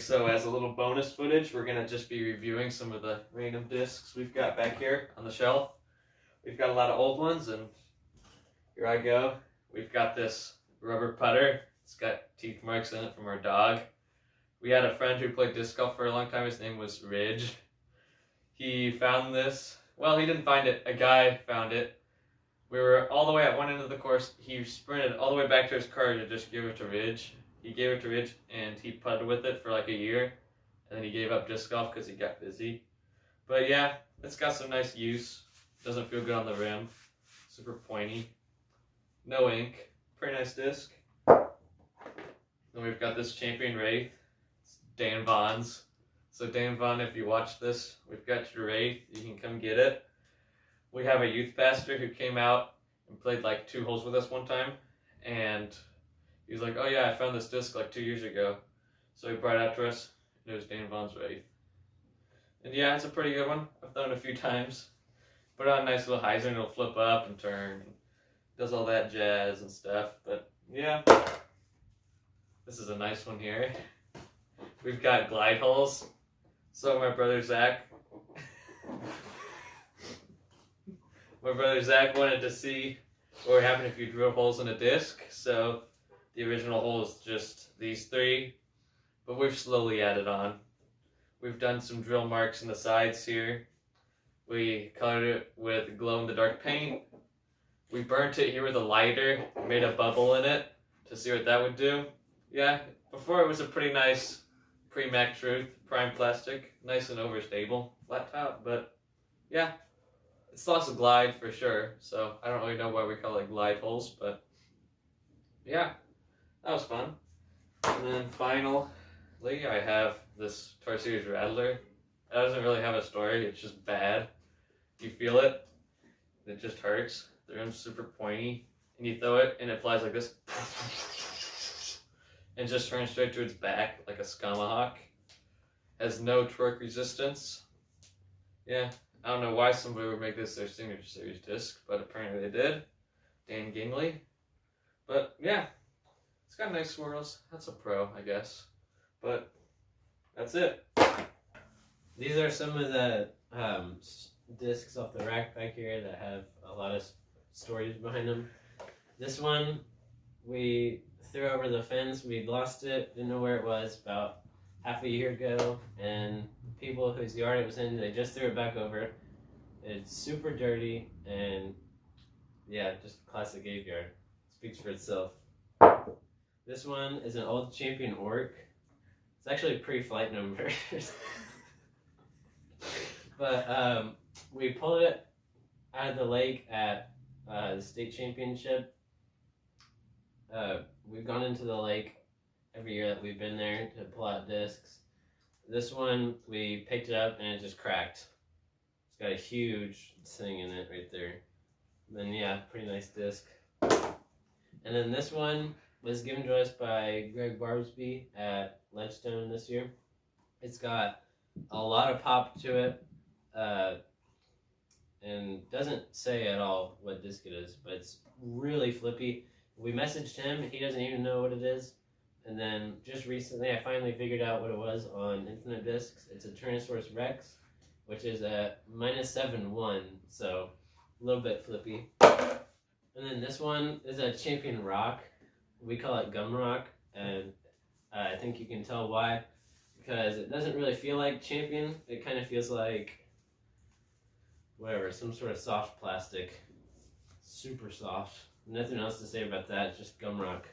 so as a little bonus footage, we're gonna just be reviewing some of the random discs we've got back here on the shelf. We've got a lot of old ones, and here I go. We've got this rubber putter. It's got teeth marks in it from our dog. We had a friend who played disc golf for a long time. His name was Ridge. He found this. Well, he didn't find it. A guy found it. We were all the way at one end of the course. He sprinted all the way back to his car to just give it to Ridge. He gave it to Ridge, and he putted with it for like a year. And then he gave up disc golf because he got busy. But yeah, it's got some nice use. Doesn't feel good on the rim. Super pointy. No ink. Pretty nice disc. Then we've got this Champion Wraith. It's Dan Vaughn's. So Dan Vaughn, if you watch this, we've got your Wraith. You can come get it. We have a youth pastor who came out and played like 2 holes with us one time. And he was like, oh yeah, I found this disc like 2 years ago. So he brought it out to us. And it was Dan Vaughn's Wraith. And yeah, it's a pretty good one. I've thrown it a few times. Put it on a nice little hyzer and it'll flip up and turn. And does all that jazz and stuff. But yeah, this is a nice one here. We've got glide holes. So my brother Zach wanted to see what would happen if you drill holes in a disc. So the original hole is just these 3, but we've slowly added on. We've done some drill marks in the sides here. We colored it with glow-in-the-dark paint. We burnt it here with a lighter, made a bubble in it to see what that would do. Yeah, before it was a pretty nice pre-Mac Truth prime plastic, nice and overstable, flat top, but yeah, it's lost a glide for sure, so I don't really know why we call it glide holes, but yeah, that was fun. And then finally, I have this Tour Series Rattler. It doesn't really have a story, it's just bad. You feel it, it just hurts. The rim's super pointy, and you throw it, and it flies like this, and just turns straight to its back like a Skamahawk. Has no torque resistance. Yeah, I don't know why somebody would make this their Signature Series disc, but apparently they did. Dan Gingley. But yeah, it's got nice swirls. That's a pro, I guess. But that's it. These are some of the discs off the rack back here that have a lot of stories behind them. This one, we threw over the fence. We lost it, didn't know where it was about half a year ago, and people whose yard it was in, they just threw it back over. It's super dirty, and yeah, just classic graveyard. Speaks for itself. This one is an old Champion Orc. It's actually pre-flight numbers. But we pulled it out of the lake at the state championship. We've gone into the lake every year that we've been there to pull out discs. This one, we picked it up and it just cracked. It's got a huge thing in it right there. And then yeah, pretty nice disc. And then this one was given to us by Greg Barbsby at Ledgestone this year. It's got a lot of pop to it, and doesn't say at all what disc it is, but it's really flippy. We messaged him, he doesn't even know what it is. And then just recently I finally figured out what it was on Infinite Discs. It's a Tyrannosaurus Rex, which is a -7-1, so a little bit flippy. And then this one is a Champion Rock. We call it Gum Rock, and I think you can tell why. Because it doesn't really feel like Champion. It kind of feels like, whatever, some sort of soft plastic. Super soft. Nothing else to say about that, just Gum Rock.